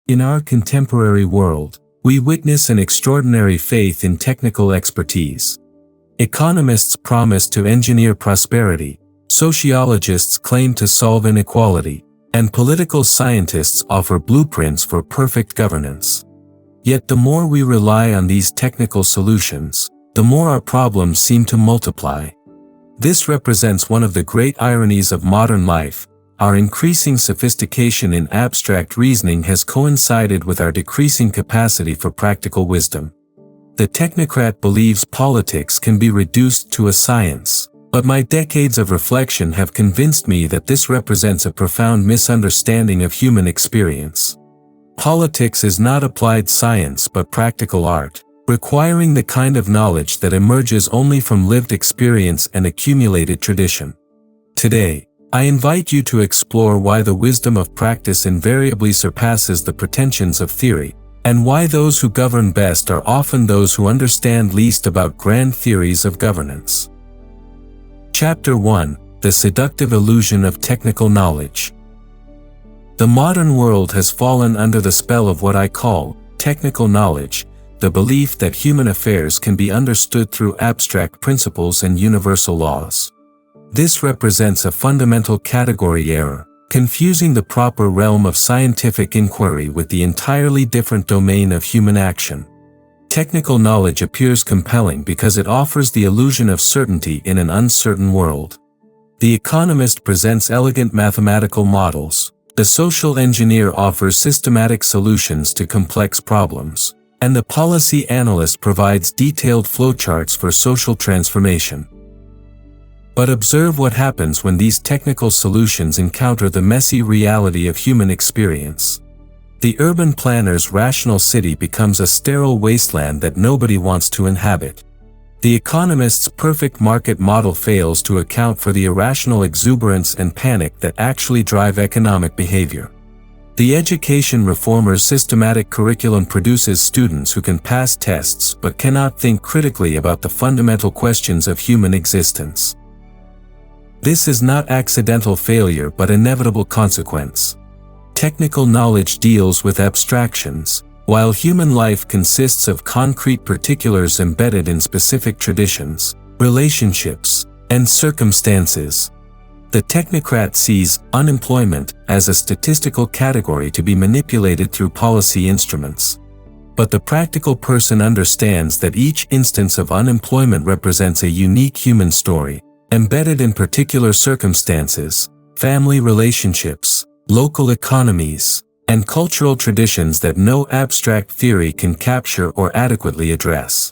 In our contemporary world, we witness an extraordinary faith in technical expertise. Economists promise to engineer prosperity, sociologists claim to solve inequality, and political scientists offer blueprints for perfect governance. Yet the more we rely on these technical solutions, the more our problems seem to multiply. This represents one of the great ironies of modern life. Our increasing sophistication in abstract reasoning has coincided with our decreasing capacity for practical wisdom. The technocrat believes politics can be reduced to a science, but my decades of reflection have convinced me that this represents a profound misunderstanding of human experience. Politics is not applied science but practical art, requiring the kind of knowledge that emerges only from lived experience and accumulated tradition. Today, I invite you to explore why the wisdom of practice invariably surpasses the pretensions of theory, and why those who govern best are often those who understand least about grand theories of governance. Chapter 1: The Seductive Illusion of Technical Knowledge. The modern world has fallen under the spell of what I call technical knowledge, the belief that human affairs can be understood through abstract principles and universal laws. This represents a fundamental category error, confusing the proper realm of scientific inquiry with the entirely different domain of human action. Technical knowledge appears compelling because it offers the illusion of certainty in an uncertain world. The economist presents elegant mathematical models, the social engineer offers systematic solutions to complex problems, and the policy analyst provides detailed flowcharts for social transformation. But observe what happens when these technical solutions encounter the messy reality of human experience. The urban planner's rational city becomes a sterile wasteland that nobody wants to inhabit. The economist's perfect market model fails to account for the irrational exuberance and panic that actually drive economic behavior. The education reformer's systematic curriculum produces students who can pass tests but cannot think critically about the fundamental questions of human existence. This is not accidental failure but inevitable consequence. Technical knowledge deals with abstractions, while human life consists of concrete particulars embedded in specific traditions, relationships, and circumstances. The technocrat sees unemployment as a statistical category to be manipulated through policy instruments. But the practical person understands that each instance of unemployment represents a unique human story, embedded in particular circumstances, family relationships, local economies, and cultural traditions that no abstract theory can capture or adequately address.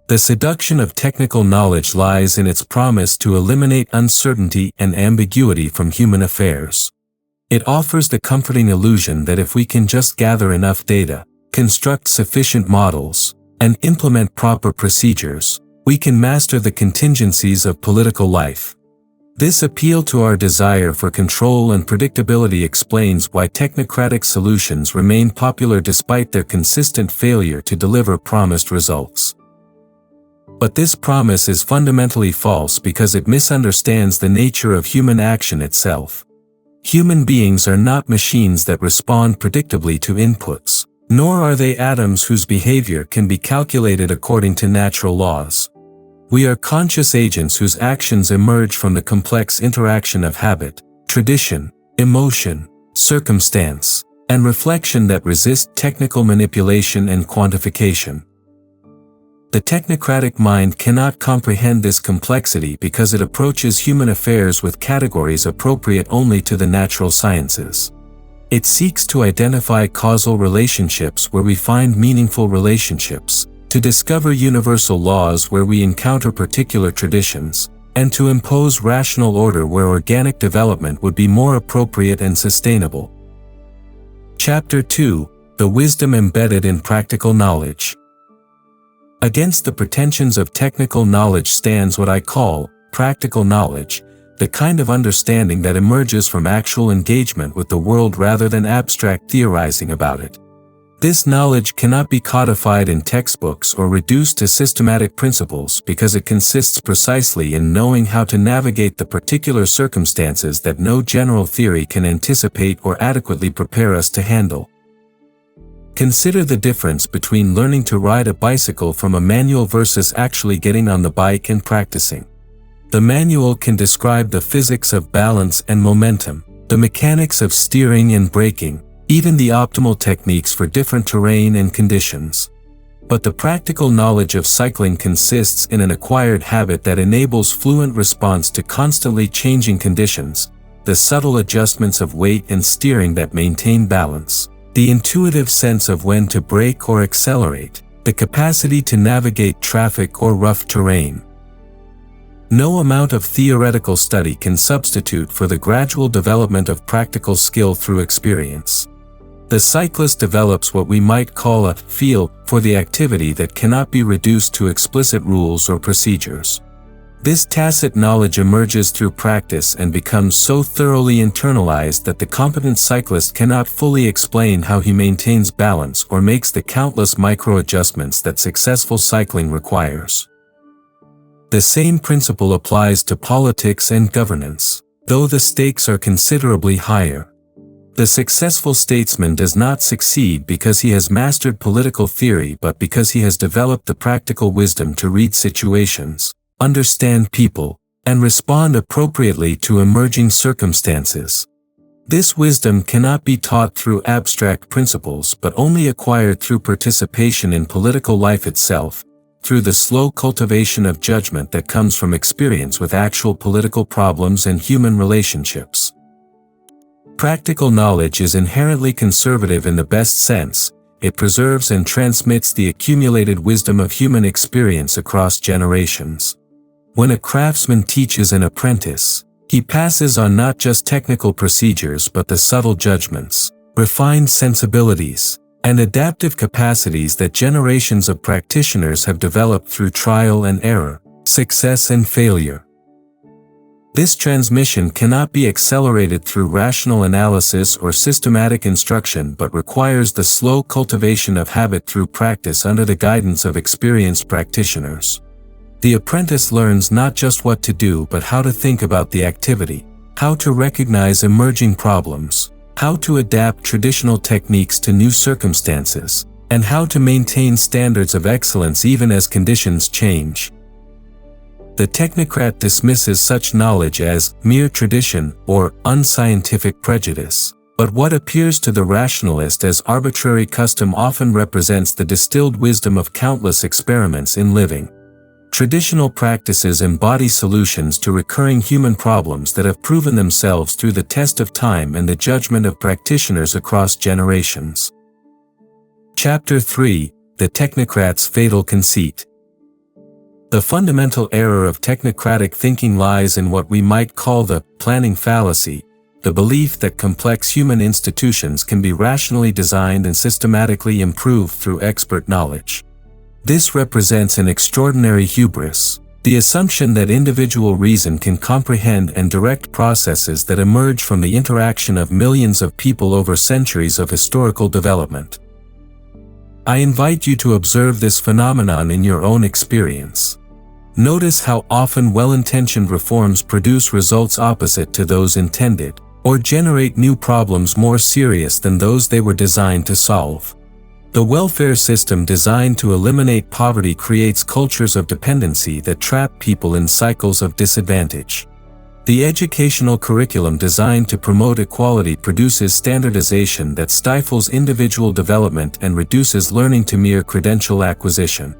The seduction of technical knowledge lies in its promise to eliminate uncertainty and ambiguity from human affairs. It offers the comforting illusion that if we can just gather enough data, construct sufficient models, and implement proper procedures, we can master the contingencies of political life. This appeal to our desire for control and predictability explains why technocratic solutions remain popular despite their consistent failure to deliver promised results. But this promise is fundamentally false because it misunderstands the nature of human action itself. Human beings are not machines that respond predictably to inputs, nor are they atoms whose behavior can be calculated according to natural laws. We are conscious agents whose actions emerge from the complex interaction of habit, tradition, emotion, circumstance, and reflection that resist technical manipulation and quantification. The technocratic mind cannot comprehend this complexity because it approaches human affairs with categories appropriate only to the natural sciences. It seeks to identify causal relationships where we find meaningful relationships, to discover universal laws where we encounter particular traditions, and to impose rational order where organic development would be more appropriate and sustainable. Chapter 2: The Wisdom Embedded in Practical Knowledge. Against the pretensions of technical knowledge stands what I call practical knowledge, the kind of understanding that emerges from actual engagement with the world rather than abstract theorizing about it. This knowledge cannot be codified in textbooks or reduced to systematic principles because it consists precisely in knowing how to navigate the particular circumstances that no general theory can anticipate or adequately prepare us to handle. Consider the difference between learning to ride a bicycle from a manual versus actually getting on the bike and practicing. The manual can describe the physics of balance and momentum, the mechanics of steering and braking, even the optimal techniques for different terrain and conditions. But the practical knowledge of cycling consists in an acquired habit that enables fluent response to constantly changing conditions, the subtle adjustments of weight and steering that maintain balance, the intuitive sense of when to brake or accelerate, the capacity to navigate traffic or rough terrain. No amount of theoretical study can substitute for the gradual development of practical skill through experience. The cyclist develops what we might call a feel for the activity that cannot be reduced to explicit rules or procedures. This tacit knowledge emerges through practice and becomes so thoroughly internalized that the competent cyclist cannot fully explain how he maintains balance or makes the countless micro-adjustments that successful cycling requires. The same principle applies to politics and governance, though the stakes are considerably higher. The successful statesman does not succeed because he has mastered political theory but because he has developed the practical wisdom to read situations, understand people, and respond appropriately to emerging circumstances. This wisdom cannot be taught through abstract principles but only acquired through participation in political life itself, through the slow cultivation of judgment that comes from experience with actual political problems and human relationships. Practical knowledge is inherently conservative in the best sense. It preserves and transmits the accumulated wisdom of human experience across generations. When a craftsman teaches an apprentice, he passes on not just technical procedures but the subtle judgments, refined sensibilities, and adaptive capacities that generations of practitioners have developed through trial and error, success and failure. This transmission cannot be accelerated through rational analysis or systematic instruction but requires the slow cultivation of habit through practice under the guidance of experienced practitioners. The apprentice learns not just what to do but how to think about the activity, how to recognize emerging problems, how to adapt traditional techniques to new circumstances, and how to maintain standards of excellence even as conditions change. The technocrat dismisses such knowledge as mere tradition or unscientific prejudice, but what appears to the rationalist as arbitrary custom often represents the distilled wisdom of countless experiments in living. Traditional practices embody solutions to recurring human problems that have proven themselves through the test of time and the judgment of practitioners across generations. Chapter 3: The Technocrat's Fatal Conceit. The fundamental error of technocratic thinking lies in what we might call the planning fallacy, the belief that complex human institutions can be rationally designed and systematically improved through expert knowledge. This represents an extraordinary hubris, the assumption that individual reason can comprehend and direct processes that emerge from the interaction of millions of people over centuries of historical development. I invite you to observe this phenomenon in your own experience. Notice how often well-intentioned reforms produce results opposite to those intended, or generate new problems more serious than those they were designed to solve. The welfare system designed to eliminate poverty creates cultures of dependency that trap people in cycles of disadvantage. The educational curriculum designed to promote equality produces standardization that stifles individual development and reduces learning to mere credential acquisition.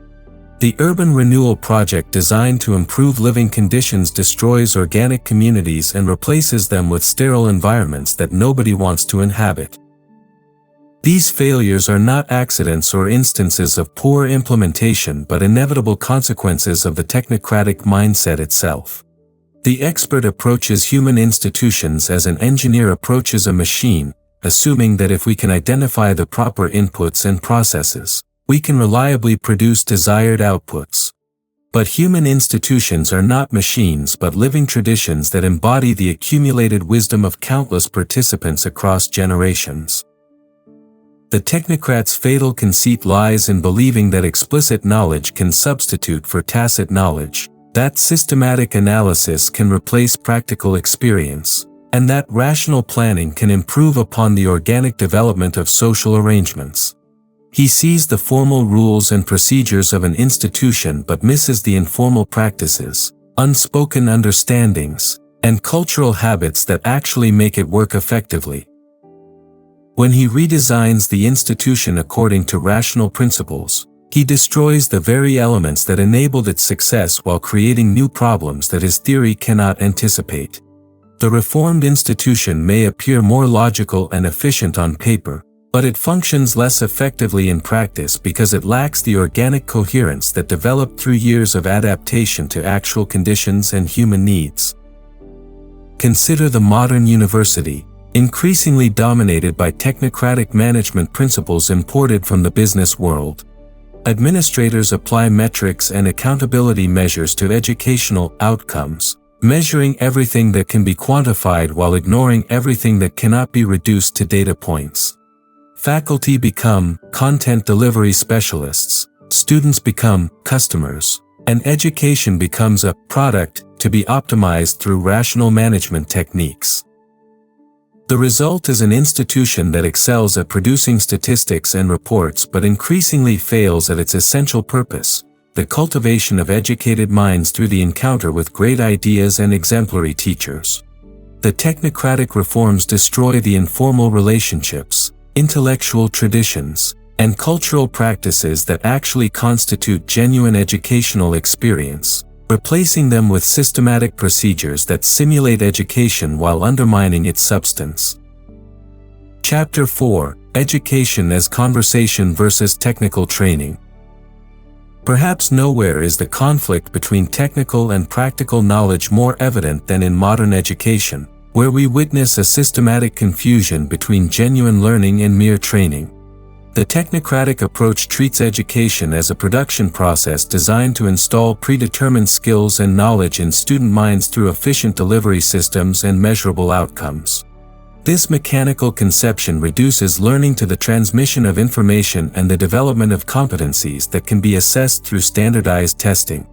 The urban renewal project designed to improve living conditions destroys organic communities and replaces them with sterile environments that nobody wants to inhabit. These failures are not accidents or instances of poor implementation but inevitable consequences of the technocratic mindset itself. The expert approaches human institutions as an engineer approaches a machine, assuming that if we can identify the proper inputs and processes, we can reliably produce desired outputs. But human institutions are not machines but living traditions that embody the accumulated wisdom of countless participants across generations. The technocrat's fatal conceit lies in believing that explicit knowledge can substitute for tacit knowledge, that systematic analysis can replace practical experience, and that rational planning can improve upon the organic development of social arrangements. He sees the formal rules and procedures of an institution but misses the informal practices, unspoken understandings, and cultural habits that actually make it work effectively. When he redesigns the institution according to rational principles, he destroys the very elements that enabled its success while creating new problems that his theory cannot anticipate. The reformed institution may appear more logical and efficient on paper, but it functions less effectively in practice because it lacks the organic coherence that developed through years of adaptation to actual conditions and human needs. Consider the modern university, increasingly dominated by technocratic management principles imported from the business world. Administrators apply metrics and accountability measures to educational outcomes, measuring everything that can be quantified while ignoring everything that cannot be reduced to data points. Faculty become content delivery specialists, students become customers, and education becomes a product to be optimized through rational management techniques. The result is an institution that excels at producing statistics and reports but increasingly fails at its essential purpose, the cultivation of educated minds through the encounter with great ideas and exemplary teachers. The technocratic reforms destroy the informal relationships, intellectual traditions, and cultural practices that actually constitute genuine educational experience, replacing them with systematic procedures that simulate education while undermining its substance. Chapter 4: Education as Conversation versus Technical Training. Perhaps nowhere is the conflict between technical and practical knowledge more evident than in modern education, where we witness a systematic confusion between genuine learning and mere training. The technocratic approach treats education as a production process designed to install predetermined skills and knowledge in student minds through efficient delivery systems and measurable outcomes. This mechanical conception reduces learning to the transmission of information and the development of competencies that can be assessed through standardized testing.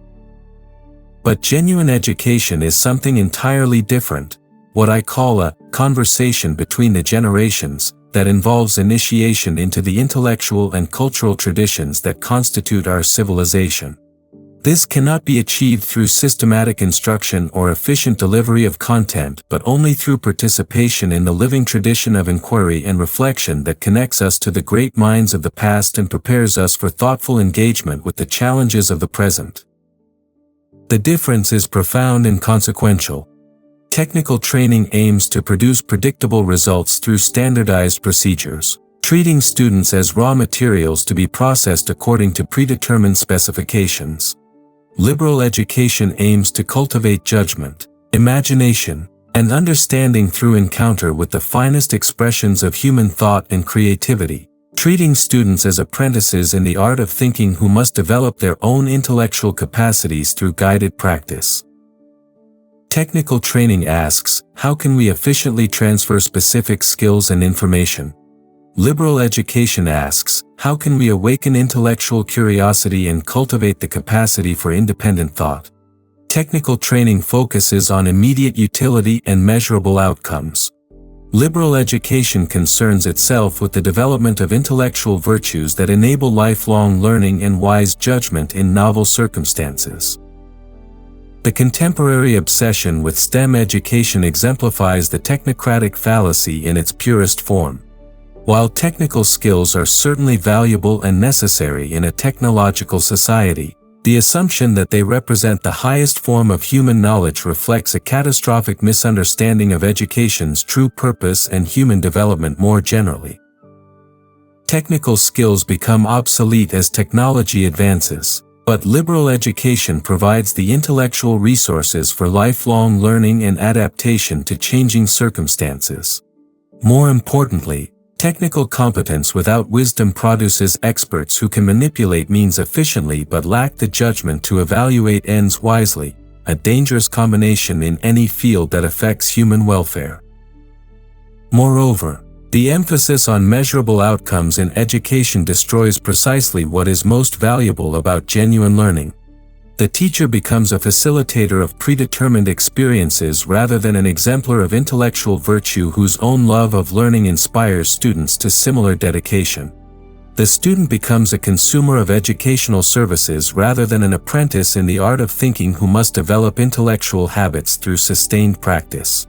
But genuine education is something entirely different, what I call a conversation between the generations, that involves initiation into the intellectual and cultural traditions that constitute our civilization. This cannot be achieved through systematic instruction or efficient delivery of content, but only through participation in the living tradition of inquiry and reflection that connects us to the great minds of the past and prepares us for thoughtful engagement with the challenges of the present. The difference is profound and consequential. Technical training aims to produce predictable results through standardized procedures, treating students as raw materials to be processed according to predetermined specifications. Liberal education aims to cultivate judgment, imagination, and understanding through encounter with the finest expressions of human thought and creativity, treating students as apprentices in the art of thinking who must develop their own intellectual capacities through guided practice. Technical training asks, how can we efficiently transfer specific skills and information? Liberal education asks, how can we awaken intellectual curiosity and cultivate the capacity for independent thought? Technical training focuses on immediate utility and measurable outcomes. Liberal education concerns itself with the development of intellectual virtues that enable lifelong learning and wise judgment in novel circumstances. The contemporary obsession with STEM education exemplifies the technocratic fallacy in its purest form. While technical skills are certainly valuable and necessary in a technological society, the assumption that they represent the highest form of human knowledge reflects a catastrophic misunderstanding of education's true purpose and human development more generally. Technical skills become obsolete as technology advances. But liberal education provides the intellectual resources for lifelong learning and adaptation to changing circumstances. More importantly, technical competence without wisdom produces experts who can manipulate means efficiently but lack the judgment to evaluate ends wisely, a dangerous combination in any field that affects human welfare. Moreover, the emphasis on measurable outcomes in education destroys precisely what is most valuable about genuine learning. The teacher becomes a facilitator of predetermined experiences rather than an exemplar of intellectual virtue whose own love of learning inspires students to similar dedication. The student becomes a consumer of educational services rather than an apprentice in the art of thinking who must develop intellectual habits through sustained practice.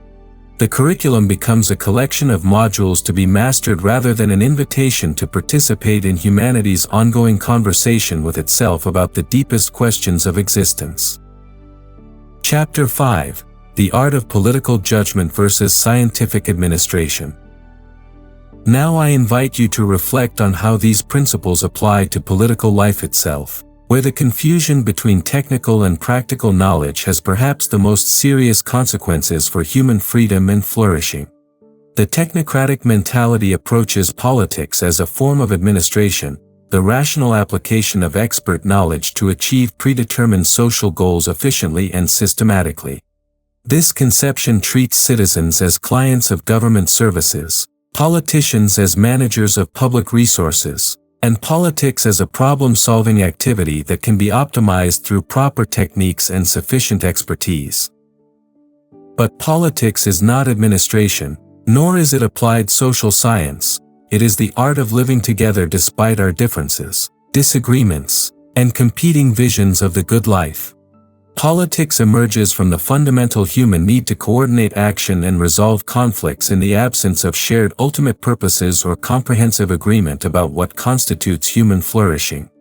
The curriculum becomes a collection of modules to be mastered rather than an invitation to participate in humanity's ongoing conversation with itself about the deepest questions of existence. Chapter 5: The Art of Political Judgment versus Scientific Administration. Now I invite you to reflect on how these principles apply to political life itself, where the confusion between technical and practical knowledge has perhaps the most serious consequences for human freedom and flourishing. The technocratic mentality approaches politics as a form of administration, the rational application of expert knowledge to achieve predetermined social goals efficiently and systematically. This conception treats citizens as clients of government services, politicians as managers of public resources, and politics as a problem-solving activity that can be optimized through proper techniques and sufficient expertise. But politics is not administration, nor is it applied social science. It is the art of living together despite our differences, disagreements, and competing visions of the good life. Politics emerges from the fundamental human need to coordinate action and resolve conflicts in the absence of shared ultimate purposes or comprehensive agreement about what constitutes human flourishing.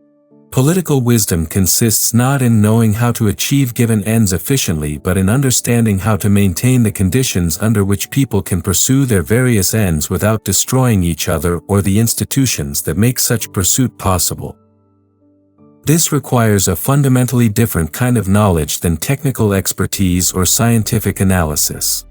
Political wisdom consists not in knowing how to achieve given ends efficiently but in understanding how to maintain the conditions under which people can pursue their various ends without destroying each other or the institutions that make such pursuit possible. This requires a fundamentally different kind of knowledge than technical expertise or scientific analysis.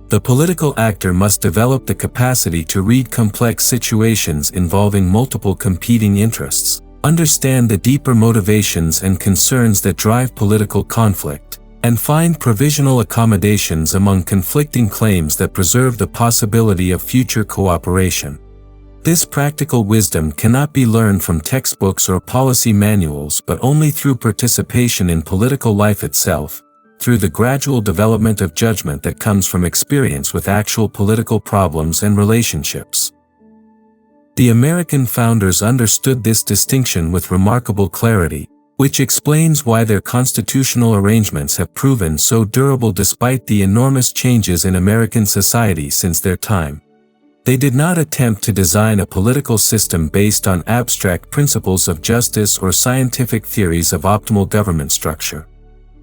The political actor must develop the capacity to read complex situations involving multiple competing interests, understand the deeper motivations and concerns that drive political conflict, and find provisional accommodations among conflicting claims that preserve the possibility of future cooperation. This practical wisdom cannot be learned from textbooks or policy manuals but only through participation in political life itself, through the gradual development of judgment that comes from experience with actual political problems and relationships. The American founders understood this distinction with remarkable clarity, which explains why their constitutional arrangements have proven so durable despite the enormous changes in American society since their time. They did not attempt to design a political system based on abstract principles of justice or scientific theories of optimal government structure.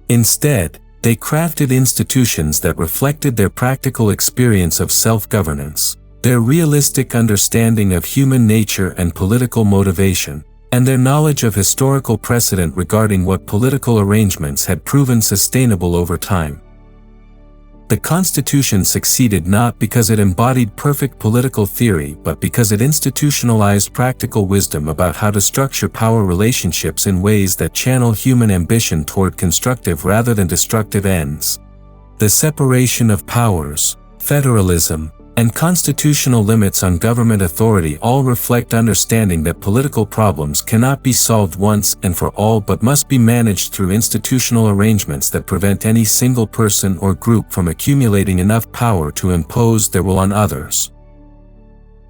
Instead, they crafted institutions that reflected their practical experience of self-governance, their realistic understanding of human nature and political motivation, and their knowledge of historical precedent regarding what political arrangements had proven sustainable over time. The Constitution succeeded not because it embodied perfect political theory but because it institutionalized practical wisdom about how to structure power relationships in ways that channel human ambition toward constructive rather than destructive ends. The separation of powers, federalism, and constitutional limits on government authority all reflect understanding that political problems cannot be solved once and for all but must be managed through institutional arrangements that prevent any single person or group from accumulating enough power to impose their will on others.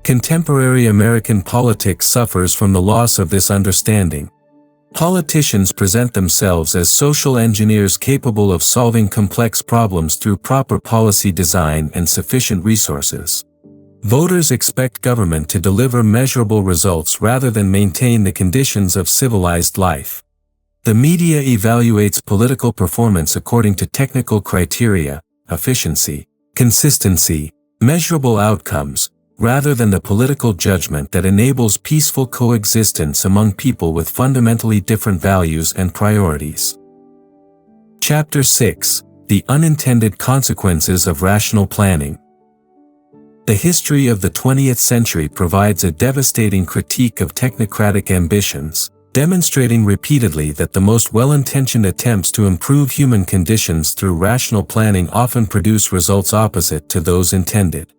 Contemporary American politics suffers from the loss of this understanding. Politicians present themselves as social engineers capable of solving complex problems through proper policy design and sufficient resources. Voters expect government to deliver measurable results rather than maintain the conditions of civilized life. The media evaluates political performance according to technical criteria, efficiency, consistency, measurable outcomes, rather than the political judgment that enables peaceful coexistence among people with fundamentally different values and priorities. Chapter 6: The Unintended Consequences of Rational Planning. The history of the 20th century provides a devastating critique of technocratic ambitions, demonstrating repeatedly that the most well-intentioned attempts to improve human conditions through rational planning often produce results opposite to those intended.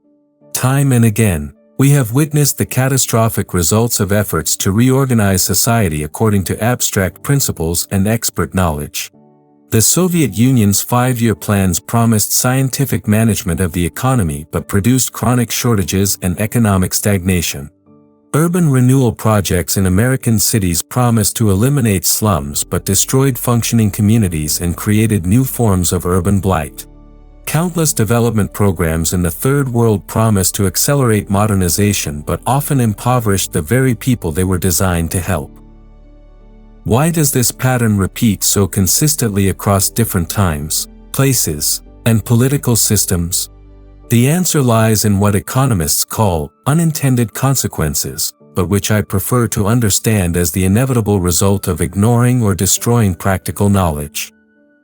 Time and again, we have witnessed the catastrophic results of efforts to reorganize society according to abstract principles and expert knowledge. The Soviet Union's 5-year plans promised scientific management of the economy but produced chronic shortages and economic stagnation. Urban renewal projects in American cities promised to eliminate slums but destroyed functioning communities and created new forms of urban blight. Countless development programs in the Third World promised to accelerate modernization but often impoverished the very people they were designed to help. Why does this pattern repeat so consistently across different times, places, and political systems? The answer lies in what economists call unintended consequences, but which I prefer to understand as the inevitable result of ignoring or destroying practical knowledge.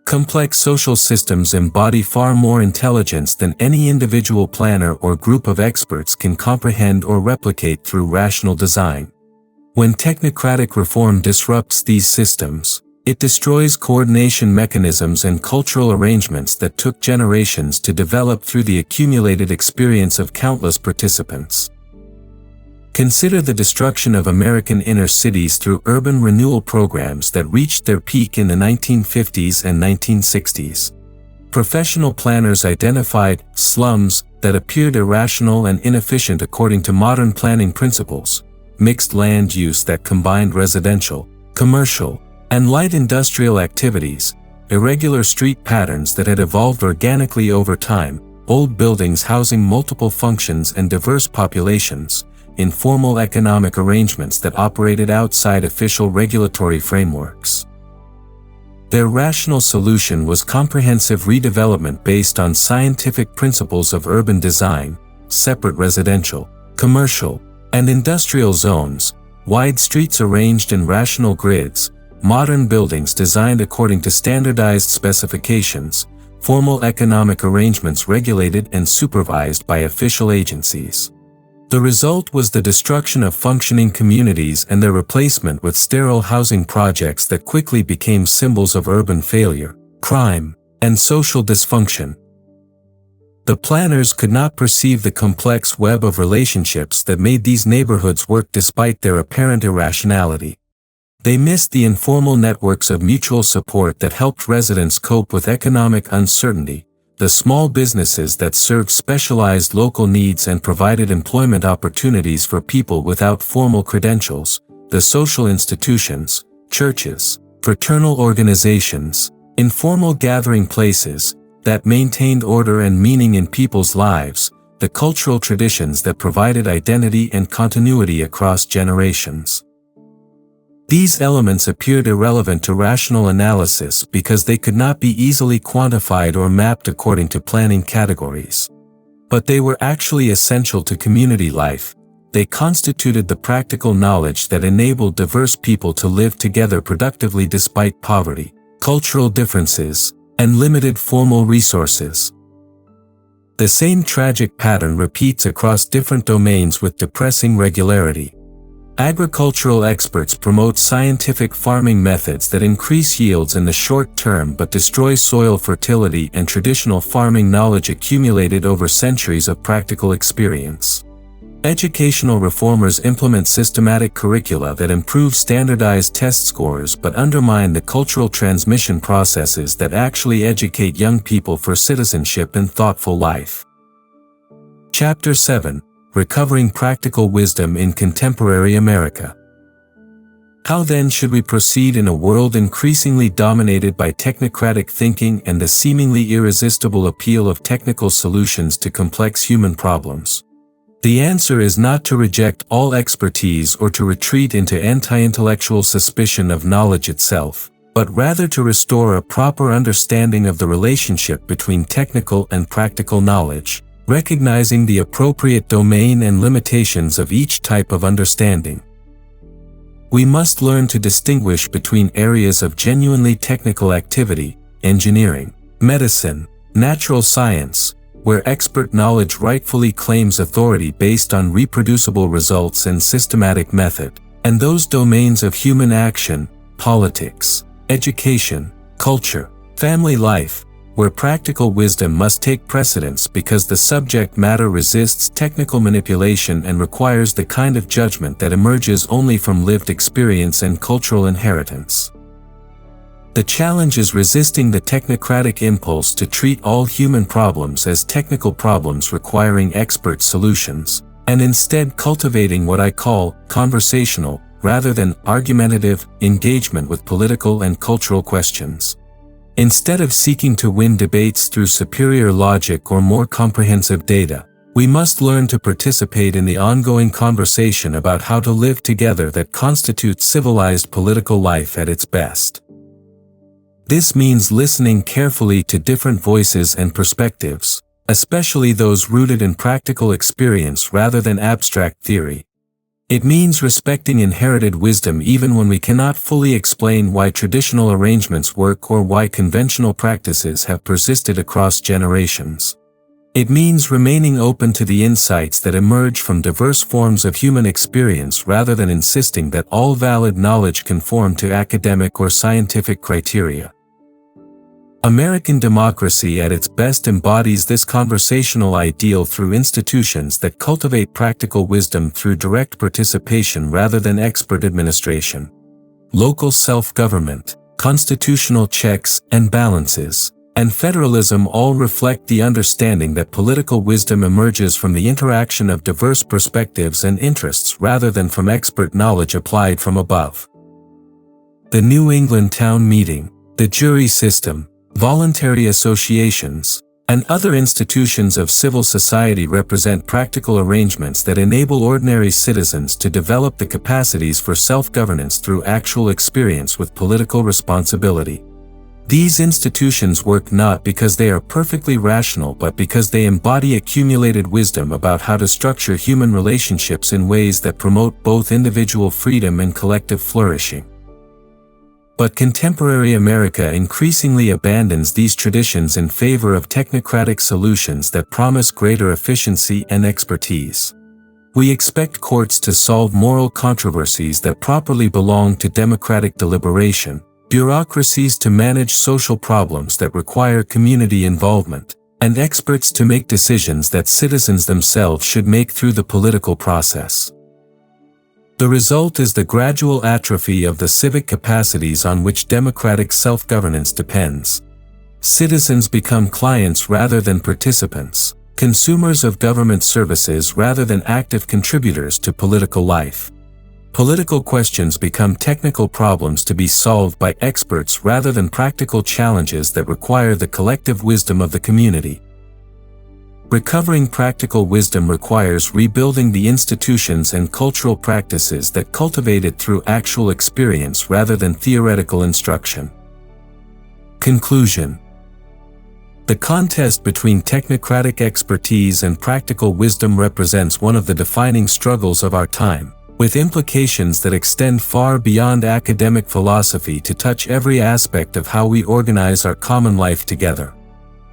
Complex social systems embody far more intelligence than any individual planner or group of experts can comprehend or replicate through rational design. When technocratic reform disrupts these systems, it destroys coordination mechanisms and cultural arrangements that took generations to develop through the accumulated experience of countless participants. Consider the destruction of American inner cities through urban renewal programs that reached their peak in the 1950s and 1960s. Professional planners identified slums that appeared irrational and inefficient according to modern planning principles, mixed land use that combined residential, commercial, and light industrial activities, irregular street patterns that had evolved organically over time, old buildings housing multiple functions and diverse populations, informal economic arrangements that operated outside official regulatory frameworks. Their rational solution was comprehensive redevelopment based on scientific principles of urban design, separate residential, commercial, and industrial zones, wide streets arranged in rational grids, modern buildings designed according to standardized specifications, formal economic arrangements regulated and supervised by official agencies. The result was the destruction of functioning communities and their replacement with sterile housing projects that quickly became symbols of urban failure, crime, and social dysfunction. The planners could not perceive the complex web of relationships that made these neighborhoods work despite their apparent irrationality. They missed the informal networks of mutual support that helped residents cope with economic uncertainty, the small businesses that served specialized local needs and provided employment opportunities for people without formal credentials, the social institutions, churches, fraternal organizations, informal gathering places that maintained order and meaning in people's lives, the cultural traditions that provided identity and continuity across generations. These elements appeared irrelevant to rational analysis because they could not be easily quantified or mapped according to planning categories. But they were actually essential to community life. They constituted the practical knowledge that enabled diverse people to live together productively despite poverty, cultural differences, and limited formal resources. The same tragic pattern repeats across different domains with depressing regularity. Agricultural experts promote scientific farming methods that increase yields in the short term but destroy soil fertility and traditional farming knowledge accumulated over centuries of practical experience. Educational reformers implement systematic curricula that improve standardized test scores but undermine the cultural transmission processes that actually educate young people for citizenship and thoughtful life. Chapter 7. Recovering Practical Wisdom in Contemporary America. How then should we proceed in a world increasingly dominated by technocratic thinking and the seemingly irresistible appeal of technical solutions to complex human problems? The answer is not to reject all expertise or to retreat into anti-intellectual suspicion of knowledge itself, but rather to restore a proper understanding of the relationship between technical and practical knowledge, recognizing the appropriate domain and limitations of each type of understanding. We must learn to distinguish between areas of genuinely technical activity, engineering, medicine, natural science, where expert knowledge rightfully claims authority based on reproducible results and systematic method, and those domains of human action, politics, education, culture, family life, where practical wisdom must take precedence because the subject matter resists technical manipulation and requires the kind of judgment that emerges only from lived experience and cultural inheritance. The challenge is resisting the technocratic impulse to treat all human problems as technical problems requiring expert solutions, and instead cultivating what I call conversational, rather than argumentative, engagement with political and cultural questions. Instead of seeking to win debates through superior logic or more comprehensive data, we must learn to participate in the ongoing conversation about how to live together that constitutes civilized political life at its best. This means listening carefully to different voices and perspectives, especially those rooted in practical experience rather than abstract theory. It means respecting inherited wisdom even when we cannot fully explain why traditional arrangements work or why conventional practices have persisted across generations. It means remaining open to the insights that emerge from diverse forms of human experience rather than insisting that all valid knowledge conform to academic or scientific criteria. American democracy at its best embodies this conversational ideal through institutions that cultivate practical wisdom through direct participation rather than expert administration. Local self-government, constitutional checks and balances, and federalism all reflect the understanding that political wisdom emerges from the interaction of diverse perspectives and interests rather than from expert knowledge applied from above. The New England town meeting, the jury system, voluntary associations, and other institutions of civil society represent practical arrangements that enable ordinary citizens to develop the capacities for self-governance through actual experience with political responsibility. These institutions work not because they are perfectly rational but because they embody accumulated wisdom about how to structure human relationships in ways that promote both individual freedom and collective flourishing. But contemporary America increasingly abandons these traditions in favor of technocratic solutions that promise greater efficiency and expertise. We expect courts to solve moral controversies that properly belong to democratic deliberation, bureaucracies to manage social problems that require community involvement, and experts to make decisions that citizens themselves should make through the political process. The result is the gradual atrophy of the civic capacities on which democratic self-governance depends. Citizens become clients rather than participants, consumers of government services rather than active contributors to political life. Political questions become technical problems to be solved by experts rather than practical challenges that require the collective wisdom of the community. Recovering practical wisdom requires rebuilding the institutions and cultural practices that cultivate it through actual experience rather than theoretical instruction. Conclusion. The contest between technocratic expertise and practical wisdom represents one of the defining struggles of our time, with implications that extend far beyond academic philosophy to touch every aspect of how we organize our common life together.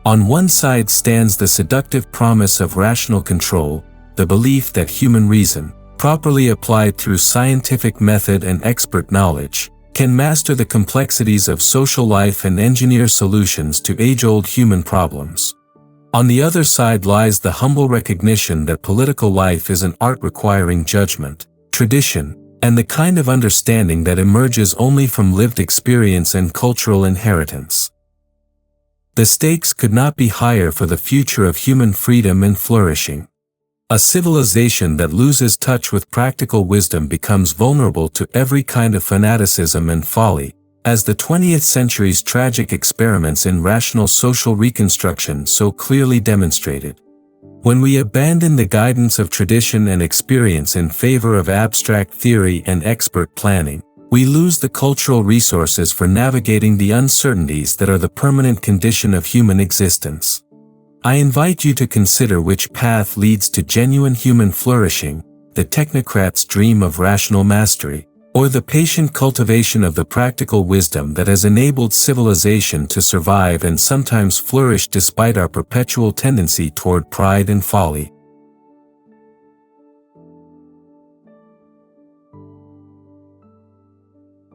On one side stands the seductive promise of rational control, the belief that human reason, properly applied through scientific method and expert knowledge, can master the complexities of social life and engineer solutions to age-old human problems. On the other side lies the humble recognition that political life is an art requiring judgment, tradition, and the kind of understanding that emerges only from lived experience and cultural inheritance. The stakes could not be higher for the future of human freedom and flourishing. A civilization that loses touch with practical wisdom becomes vulnerable to every kind of fanaticism and folly, as the 20th century's tragic experiments in rational social reconstruction so clearly demonstrated. When we abandon the guidance of tradition and experience in favor of abstract theory and expert planning, we lose the cultural resources for navigating the uncertainties that are the permanent condition of human existence. I invite you to consider which path leads to genuine human flourishing, the technocrat's dream of rational mastery, or the patient cultivation of the practical wisdom that has enabled civilization to survive and sometimes flourish despite our perpetual tendency toward pride and folly.